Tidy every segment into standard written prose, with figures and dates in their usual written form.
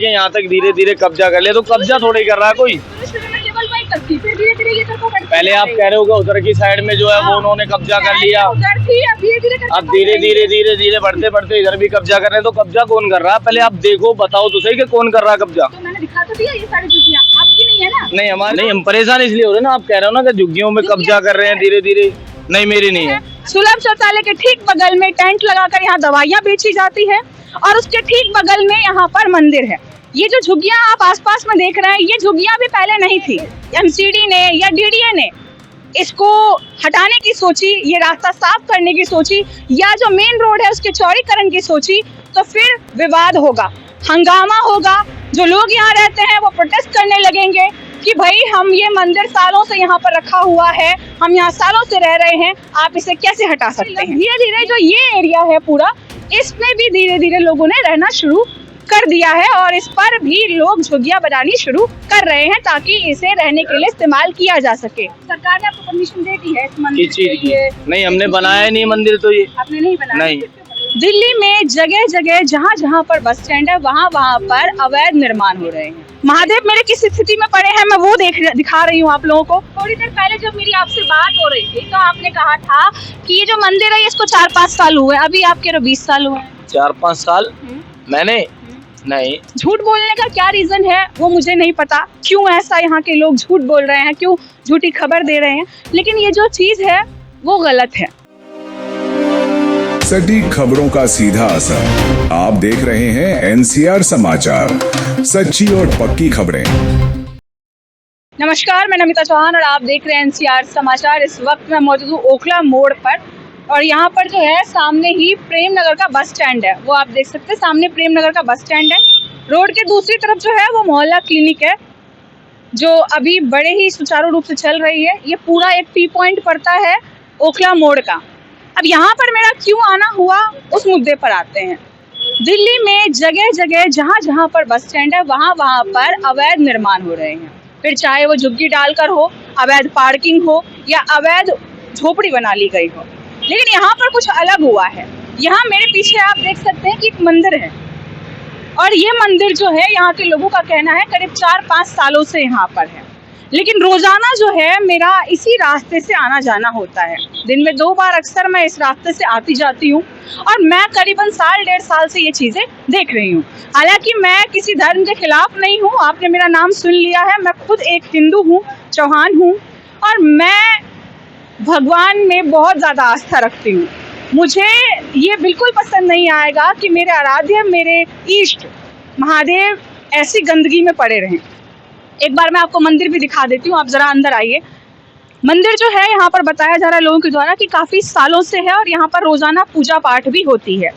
देखिए यहाँ तक धीरे धीरे कब्जा कर लिया, तो कब्जा थोड़ा ही कर रहा है कोई। पहले आप कह रहे हो कि उधर की साइड में जो है वो उन्होंने कब्जा कर लिया, अब धीरे धीरे बढ़ते बढ़ते इधर भी कब्जा कर रहे हैं। तो कब्जा कौन कर रहा है, पहले आप देखो, बताओ तो सही कि कौन कर रहा है कब्जा। तो मैंने दिखा तो दिया, ये सारी झुग्गियां आपकी नहीं है ना? नहीं हमारे नहीं, हम परेशान इसलिए हो रहे हैं ना, आप कह रहे हो ना कि झुग्गियों में कब्जा कर रहे हैं धीरे धीरे। नहीं मेरी नहीं है। सुलभ शौचालय के ठीक बगल में टेंट लगाकर यहाँ दवाइयाँ बेची जाती है और उसके ठीक बगल में यहाँ पर मंदिर है। ये जो झुग्गियां आप आसपास में देख रहे हैं, ये झुग्गियां भी पहले नहीं थी। एमसीडी ने या डीडीए ने इसको हटाने की सोची, ये रास्ता साफ करने की सोची, या जो मेन रोड है उसके चौड़ीकरण की सोची, तो फिर विवाद होगा, हंगामा होगा। जो लोग यहाँ रहते हैं वो प्रोटेस्ट करने लगेंगे कि भाई हम ये मंदिर सालों से यहाँ पर रखा हुआ है, हम यहाँ सालों से रह रहे हैं, आप इसे कैसे हटा सकते हैं। धीरे धीरे जो ये एरिया है पूरा, इसमें भी धीरे धीरे लोगों ने रहना शुरू कर दिया है और इस पर भी लोग झुग्गियां बनानी शुरू कर रहे हैं ताकि इसे रहने के लिए इस्तेमाल किया जा सके। सरकार ने आपको परमिशन दे दी है इस मंदिर किस चीज की? नहीं हमने बनाया नहीं मंदिर, तो ये आपने नहीं बनाया? नहीं। दिल्ली में जगह जगह जहाँ जहाँ पर बस स्टैंड है वहाँ वहाँ पर अवैध निर्माण हो रहे हैं। महादेव मेरे किस स्थिति में पड़े हैं मैं वो दिखा रही हूँ आप लोगों को। थोड़ी देर पहले जब मेरी आपसे बात हो रही थी तो आपने कहा था कि ये जो मंदिर है इसको 4-5 साल हुए, अभी आप कह रहे हो 20 साल हुए। 4-5 साल मैंने नहीं। झूठ बोलने का क्या रीजन है वो मुझे नहीं पता, क्यों ऐसा यहाँ के लोग झूठ बोल रहे हैं, क्यों झूठी खबर दे रहे हैं, लेकिन ये जो चीज है वो गलत है। सटीक खबरों का सीधा असर। आप देख रहे हैं एनसीआर समाचार, सच्ची और पक्की खबरें। नमस्कार, मैं नमिता चौहान और आप देख रहे हैं एनसीआर समाचार। इस वक्त मैं मौजूद हूँ ओखला मोड़ पर और यहाँ पर जो है सामने ही प्रेम नगर का बस स्टैंड है, वो आप देख सकते हैं। सामने प्रेम नगर का बस स्टैंड है, रोड के दूसरी तरफ जो है वो मोहल्ला क्लिनिक है जो अभी बड़े ही सुचारू रूप से चल रही है। ये पूरा एक टी पॉइंट पड़ता है ओखला मोड़ का। अब यहाँ पर मेरा क्यों आना हुआ उस मुद्दे पर आते हैं। दिल्ली में जगह जगह जहाँ जहाँ पर बस स्टैंड है वहाँ वहाँ पर अवैध निर्माण हो रहे हैं, फिर चाहे वो झुग्गी डालकर हो, अवैध पार्किंग हो या अवैध झोपड़ी बना ली गई हो। लेकिन यहाँ पर कुछ अलग हुआ है। यहाँ मेरे पीछे आप देख सकते हैं कि एक मंदिर है और ये मंदिर जो है यहाँ के लोगों का कहना है करीब 4-5 सालों से यहाँ पर है, लेकिन रोजाना जो है मेरा इसी रास्ते से आना जाना होता है। दिन में 2 बार अक्सर मैं इस रास्ते से आती जाती हूँ और मैं करीबन 1.5 साल से ये चीज़ें देख रही हूँ। हालांकि मैं किसी धर्म के खिलाफ नहीं हूँ, आपने मेरा नाम सुन लिया है, मैं खुद एक हिंदू हूँ, चौहान हूँ और मैं भगवान में बहुत ज़्यादा आस्था रखती हूँ। मुझे ये बिल्कुल पसंद नहीं आएगा कि मेरे आराध्य, मेरे इष्ट महादेव ऐसी गंदगी में पड़े रहें। एक बार मैं आपको मंदिर भी दिखा देती हूँ, आप ज़रा अंदर आइए। मंदिर जो है यहाँ पर बताया जा रहा है लोगों के द्वारा कि काफ़ी सालों से है और यहाँ पर रोज़ाना पूजा पाठ भी होती है,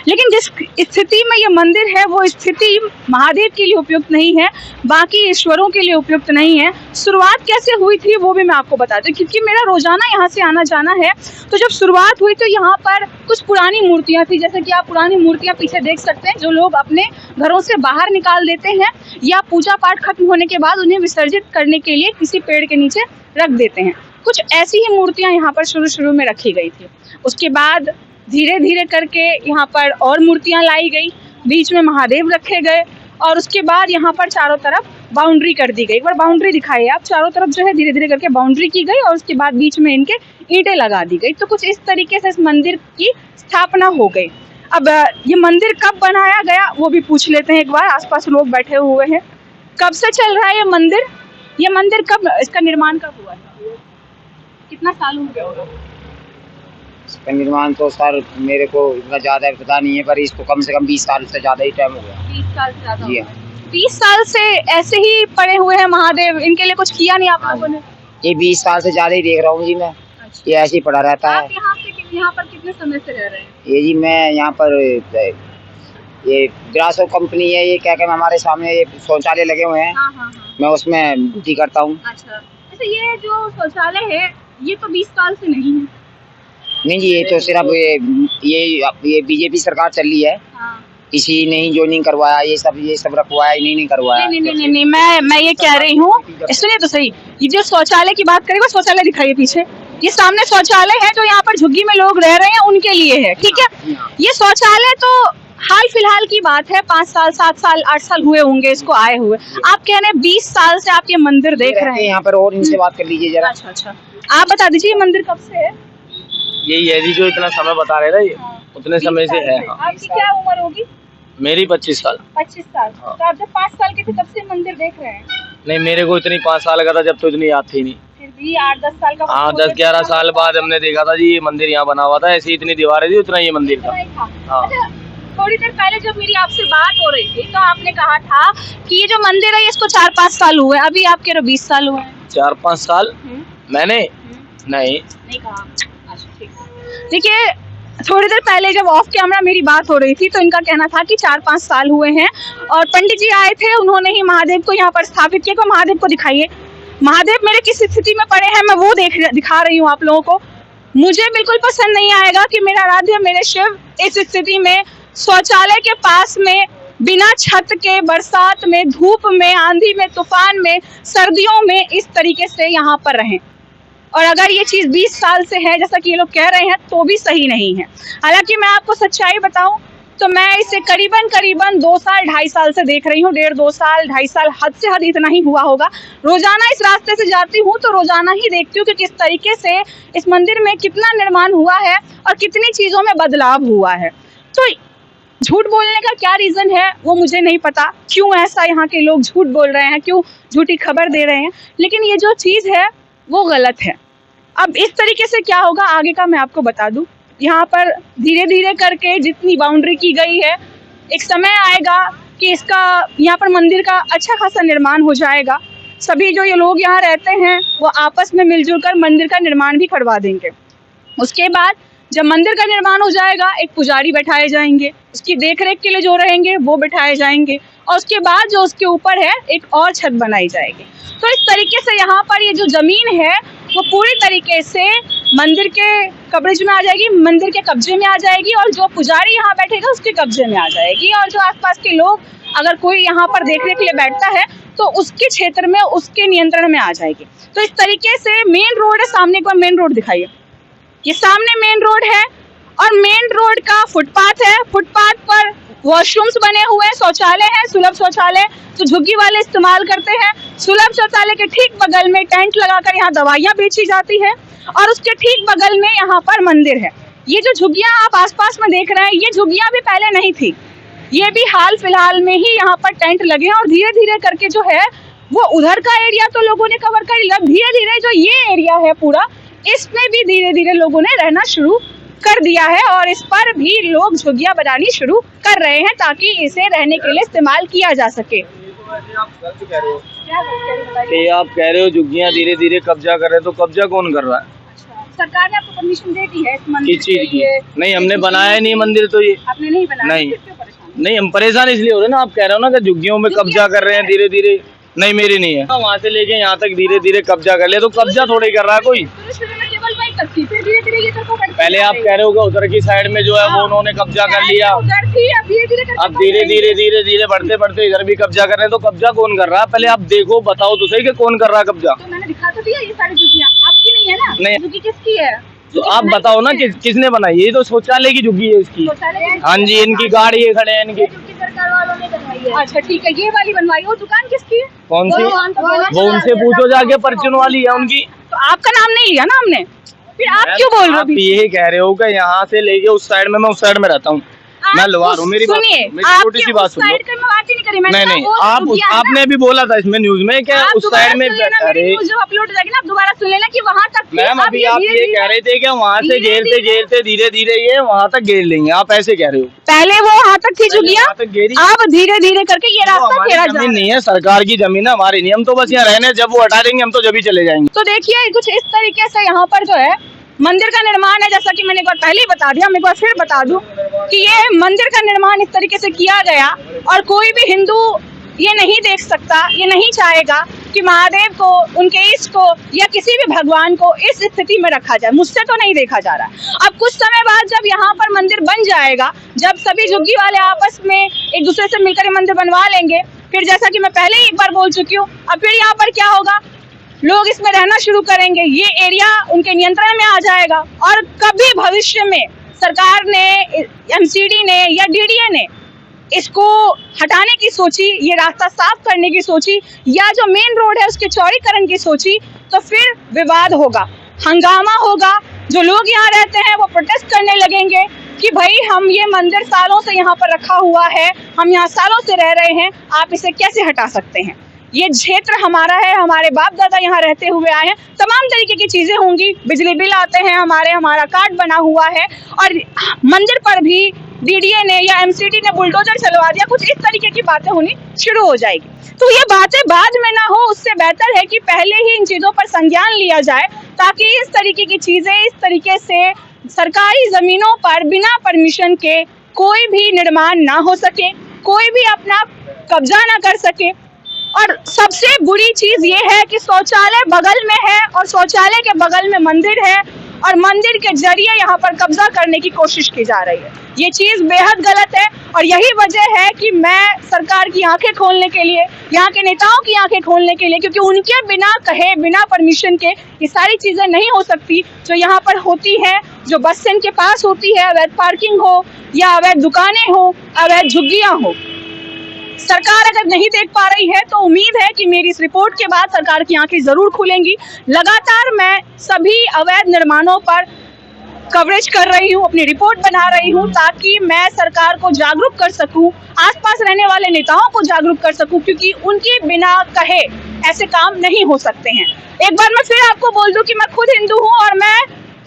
लेकिन जिस स्थिति में ये मंदिर है वो स्थिति महादेव के लिए उपयुक्त नहीं है, बाकी ईश्वरों के लिए उपयुक्त नहीं है। शुरुआत कैसे हुई थी वो भी मैं आपको बताती हूँ, क्योंकि मेरा रोज़ाना यहाँ से आना जाना है। तो जब शुरुआत हुई तो यहाँ पर कुछ पुरानी मूर्तियाँ थी, जैसे कि आप पुरानी मूर्तियाँ पीछे देख सकते हैं, जो लोग अपने घरों से बाहर निकाल देते हैं या पूजा पाठ खत्म होने के बाद उन्हें विसर्जित करने के लिए किसी पेड़ के नीचे रख देते हैं। कुछ ऐसी ही मूर्तियां यहाँ पर शुरू में रखी गई थी। उसके बाद धीरे धीरे करके यहाँ पर और मूर्तियां लाई गई, बीच में महादेव रखे गए और उसके बाद यहाँ पर चारों तरफ बाउंड्री कर दी गई। एक बार बाउंड्री दिखाइए आप। चारों तरफ जो है धीरे धीरे करके बाउंड्री की गई और उसके बाद बीच में इनके ईंटें लगा दी गई। तो कुछ इस तरीके से इस मंदिर की स्थापना हो गई। अब ये मंदिर कब बनाया गया वो भी पूछ लेते हैं एक बार, आसपास लोग बैठे हुए हैं। कब से चल रहा है ये मंदिर? ये मंदिर कब, इसका निर्माण कब हुआ था? कितना साल हो गया होगा इसका निर्माण? तो सर मेरे को इतना ज़्यादा पता नहीं है, पर इसको कम से कम 20 साल से ज़्यादा ही टाइम हो गया। 20 साल से ज़्यादा? जी 20 साल से ऐसे ही पड़े हुए हैं महादेव, इनके लिए कुछ किया नहीं आप लोगों ने? ये 20 साल से ज़्यादा ही देख रहा हूँ जी मैं। अच्छा। ये ऐसे ही पड़ा रहता है। आप यहाँ पर कितने समय से रह रहे हैं? ये जी मैं यहाँ पर, ये ब्रासो कंपनी है, ये क्या कहते हैं, हमारे सामने ये शौचालय लगे हुए हैं। हाँ। मैं उसमें ड्यूटी करता हूँ। अच्छा, ये जो शौचालय है ये तो 20 साल से नहीं है? नहीं जी, ये तो सिर्फ ये बीजेपी सरकार चल रही है। हाँ। किसी ने ही ज्वाइनिंग करवाया, ये सब रखवाया, नहीं करवाया। नहीं, मैं ये कह रही हूँ, सुनिए तो सही। ये जो शौचालय की बात करें, शौचालय दिखाइए पीछे। ये सामने शौचालय है जो यहाँ पर झुग्गी में लोग रह रहे हैं उनके लिए है, ठीक है? ये शौचालय तो हाल फिलहाल की बात है, 5 साल 7 साल 8 साल हुए होंगे इसको आए हुए। आप कह रहे हैं 20 साल से आप ये मंदिर देख रहे हैं यहाँ पर, और इनसे बात कर लीजिए जरा। अच्छा अच्छा, आप बता दीजिए ये मंदिर कब से है? यही है जी जो इतना समय बता रहे ना, ये उतने समय से है। हाँ। आपकी क्या उम्र होगी? मेरी 25 साल। 25 साल। हाँ। तो आप जब 5 साल के थे तब से मंदिर देख रहे हैं? नहीं, मेरे को इतनी 5 साल का था जब तो इतनी याद थी नहीं। फिर भी 8-10 साल का हाँ, 10-11 साल बाद हमने देखा था जी ये मंदिर यहाँ बना हुआ था। ऐसी इतनी दीवारें थी, उतना ये मंदिर था। हाँ। अच्छा, थोड़ी देर पहले जब मेरी आपसे बात हो रही थी तो आपने कहा था कि ये जो मंदिर है इसको 4-5 साल हुए, अभी आप कह रहे हो 20 साल हुए हैं। 4-5 साल मैंने नहीं कहा। अच्छा, ठीक है। देखिए, थोड़ी देर पहले जब ऑफ कैमरा मेरी बात हो रही थी तो इनका कहना था कि 4-5 साल हुए हैं और पंडित जी आए थे, उन्होंने ही महादेव को यहाँ पर स्थापित किया। को महादेव को दिखाइए, महादेव मेरे किस स्थिति में पड़े हैं मैं वो दिखा रही हूँ आप लोगों को। मुझे बिल्कुल पसंद नहीं आएगा कि मेरा आराध्य मेरे शिव इस स्थिति में शौचालय के पास में बिना छत के, बरसात में, धूप में, आंधी में, तूफान में, सर्दियों में इस तरीके से यहाँ पर रहें। और अगर ये चीज़ 20 साल से है जैसा कि ये लोग कह रहे हैं तो भी सही नहीं है। हालांकि मैं आपको सच्चाई बताऊं तो मैं इसे करीबन 2 साल 2.5 साल से देख रही हूँ। 1.5-2 साल 2.5 साल, हद से हद इतना ही हुआ होगा। रोजाना इस रास्ते से जाती हूँ तो रोजाना ही देखती हूँ कि किस तरीके से इस मंदिर में कितना निर्माण हुआ है और कितनी चीज़ों में बदलाव हुआ है। तो झूठ बोलने का क्या रीज़न है वो मुझे नहीं पता, क्यों ऐसा यहाँ के लोग झूठ बोल रहे हैं, क्यों झूठी खबर दे रहे हैं, लेकिन ये जो चीज़ है वो गलत है। अब इस तरीके से क्या होगा आगे का मैं आपको बता दूं। यहाँ पर धीरे धीरे करके जितनी बाउंड्री की गई है, एक समय आएगा कि इसका यहाँ पर मंदिर का अच्छा खासा निर्माण हो जाएगा। सभी जो ये लोग यहाँ रहते हैं वो आपस में मिलजुल कर मंदिर का निर्माण भी करवा देंगे। उसके बाद जब मंदिर का निर्माण हो जाएगा एक पुजारी बैठाए जाएंगे, उसकी देखरेख के लिए जो रहेंगे वो बैठाए जाएंगे और उसके बाद जो उसके ऊपर है एक और छत बनाई जाएगी। तो इस तरीके से यहाँ पर ये जो ज़मीन है वो पूरी तरीके से मंदिर के कब्जे में आ जाएगी, मंदिर के कब्जे में आ जाएगी और जो पुजारी यहाँ बैठेगा उसके कब्जे में आ जाएगी। और जो आसपास के लोग अगर कोई यहाँ पर देखने के लिए बैठता है तो उसके क्षेत्र में उसके नियंत्रण में आ जाएगी। तो इस तरीके से मेन रोड है, सामने एक बार मेन रोड दिखाइए। ये सामने मेन रोड है और मेन रोड का फुटपाथ है। फुटपाथ पर वॉशरूम्स बने हुए हैं, शौचालय है, सुलभ शौचालय जो झुग्गी वाले इस्तेमाल करते हैं। सुलभ शौचालय के ठीक बगल में टेंट लगाकर यहाँ दवाइयाँ बेची जाती है और उसके ठीक बगल में यहाँ पर मंदिर है। ये जो झुग्गियाँ आप आसपास में देख रहे हैं ये झुग्गियाँ भी पहले नहीं थी, ये भी हाल फिलहाल में ही यहाँ पर टेंट लगे हैं और धीरे धीरे करके जो है वो उधर का एरिया तो लोगों ने कवर कर लिया। धीरे धीरे जो ये एरिया है पूरा, इसमें भी धीरे धीरे लोगों ने रहना शुरू कर दिया है और इस पर भी लोग झुग्गियां बनानी शुरू कर रहे हैं ताकि इसे रहने के लिए इस्तेमाल किया जा सके। कि आप कह रहे हो झुग्गियां धीरे धीरे कब्जा कर रहे हैं, तो कब्जा कौन कर रहा है? सरकार ने आपको परमिशन दे दी है इस मंदिर किस चीज की? नहीं, हमने किस बनाया चीज नहीं मंदिर, तो ये आपने नहीं बनाया? नहीं। फिर क्यों परेशान? नहीं, हम परेशान इसलिए हो रहे हैं ना, आप कह रहे हो ना कि झुग्गियों में कब्जा कर रहे हैं धीरे धीरे। नहीं, मेरी नहीं है। वहाँ से लेके यहाँ तक धीरे धीरे कब्जा कर लिया, तो कब्जा थोड़े कर रहा है कोई। शुरू में केवल वही तक थी, फिर धीरे धीरे ये तक बढ़ती पहले आप कह रहे हो कि उधर की साइड में जो है वो उन्होंने कब्जा कर लिया, उधर थी, अब धीरे धीरे बढ़ते बढ़ते इधर भी कब्जा कर रहे हैं। तो कब्जा कौन कर रहा है? पहले आप देखो, बताओ तो सही कि कौन कर रहा है कब्जा। तो मैंने दिखा तो दिया, ये सारी झुग्गियाँ आपकी नहीं है ना? नहीं। झुग्गी किसकी है? तो आप बताओ ना किसने बनाई? ये तो शौचालय की झुग्गी है इसकी। हाँ जी, इनकी गाड़ी ये खड़े हैं इनकी। सरकार वालों ने बनवाई है। अच्छा ठीक है, ये वाली बनवाई। वो दुकान किसकी है? कौन सी? वो उनसे पूछो जाके, परचून वाली है उनकी। तो आपका नाम नहीं लिया ना हमने, फिर आप क्यों बोल रहे हो? आप यही कह रहे हो कि यहाँ से लेके उस साइड में, मैं उस साइड में रहता हूँ, मैं लोहार हूँ। मेरी छोटी सी बात सुन लो। नहीं, आपने भी बोला था इसमें न्यूज में क्या उस साइड में। अरे अपलोड हो जाएगी ना, दोबारा सुन लेना कि वहाँ तक। मैम अभी आप ये कह रहे थे कि वहाँ से घेरते धीरे धीरे ये वहाँ तक घेर लेंगे, आप ऐसे कह रहे हो। पहले वो वहाँ तक थी झुग्गियाँ, अब धीरे धीरे करके ये रास्ता घेरा जा रहा है। जमीन नहीं है, सरकार की जमीन है, हमारी नहीं। हम तो बस यहाँ रहने, जब वो हटा देंगे हम तो जब ही चले जाएंगे। तो देखिए कुछ इस तरीके से यहाँ पर जो है मंदिर का निर्माण है। जैसा कि मैंने एक बार पहले ही बता दिया, मैं एक बार फिर बता दूं कि ये मंदिर का निर्माण इस तरीके से किया गया और कोई भी हिंदू ये नहीं देख सकता, ये नहीं चाहेगा कि महादेव को, उनके इष्ट को या किसी भी भगवान को इस स्थिति में रखा जाए। मुझसे तो नहीं देखा जा रहा। अब कुछ समय बाद जब यहाँ पर मंदिर बन जाएगा, जब सभी झुग्गी वाले आपस में एक दूसरे से मिलकर ये मंदिर बनवा लेंगे, फिर जैसा कि मैं पहले ही एक बार बोल चुकी हूँ, अब फिर यहाँ पर क्या होगा, लोग इसमें रहना शुरू करेंगे, ये एरिया उनके नियंत्रण में आ जाएगा और कभी भविष्य में सरकार ने, एमसीडी ने या डीडीए ने इसको हटाने की सोची, ये रास्ता साफ करने की सोची, या जो मेन रोड है उसके चौड़ीकरण की सोची, तो फिर विवाद होगा, हंगामा होगा। जो लोग यहाँ रहते हैं वो प्रोटेस्ट करने लगेंगे कि भाई हम ये मंदिर सालों से यहाँ पर रखा हुआ है, हम यहाँ सालों से रह रहे हैं, आप इसे कैसे हटा सकते हैं? ये क्षेत्र हमारा है, हमारे बाप दादा यहाँ रहते हुए आए हैं, तमाम तरीके की चीजें होंगी, बिजली बिल आते हैं हमारा कार्ड बना हुआ है, और मंदिर पर भी डीडीए ने या एमसीडी ने बुलडोजर चलवा दिया, कुछ इस तरीके की बातें होनी शुरू हो जाएगी। तो ये बातें बाद में ना हो, उससे बेहतर है कि पहले ही इन चीजों पर संज्ञान लिया जाए, ताकि इस तरीके की चीजें, इस तरीके से सरकारी जमीनों पर बिना परमिशन के कोई भी निर्माण ना हो सके, कोई भी अपना कब्जा ना कर सके। और सबसे बुरी चीज ये है कि शौचालय बगल में है और शौचालय के बगल में मंदिर है, और मंदिर के जरिए यहाँ पर कब्जा करने की कोशिश की जा रही है। ये चीज बेहद गलत है, और यही वजह है कि मैं सरकार की आंखें खोलने के लिए, यहाँ के नेताओं की आंखें खोलने के लिए, क्योंकि उनके बिना कहे, बिना परमिशन के ये सारी चीजें नहीं हो सकती जो यहाँ पर होती है, जो बस स्टैंड के पास होती है, अवैध पार्किंग हो या अवैध दुकानें हो, अवैध झुग्गियां हो। सरकार अगर नहीं देख पा रही है तो उम्मीद है कि मेरी इस रिपोर्ट के बाद सरकार की आंखें जरूर खुलेंगी। लगातार मैं सभी अवैध निर्माणों पर कवरेज कर रही हूँ, अपनी रिपोर्ट बना रही हूँ, ताकि मैं सरकार को जागरूक कर सकूं, आसपास रहने वाले नेताओं को जागरूक कर सकूं, क्योंकि उनके बिना कहे ऐसे काम नहीं हो सकते हैं। एक बार मैं फिर आपको बोल दूं कि मैं खुद हिंदू हूँ और मैं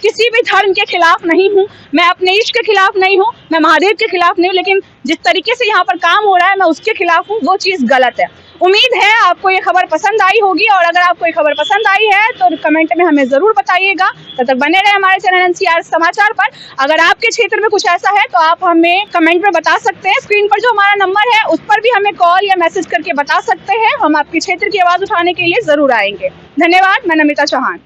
किसी भी धर्म के खिलाफ नहीं हूँ, मैं अपने इष्ट के खिलाफ नहीं हूँ, मैं महादेव के खिलाफ नहीं हूँ, लेकिन जिस तरीके से यहाँ पर काम हो रहा है मैं उसके खिलाफ हूँ, वो चीज़ गलत है। उम्मीद है आपको ये खबर पसंद आई होगी, और अगर आपको ये खबर पसंद आई है तो कमेंट में हमें जरूर बताइएगा। तब तक बने रहे हमारे चैनल एनसीआर समाचार पर। अगर आपके क्षेत्र में कुछ ऐसा है तो आप हमें कमेंट में बता सकते हैं। स्क्रीन पर जो हमारा नंबर है उस पर भी हमें कॉल या मैसेज करके बता सकते हैं, हम आपके क्षेत्र की आवाज उठाने के लिए जरूर आएंगे। धन्यवाद। मैं नमिता चौहान।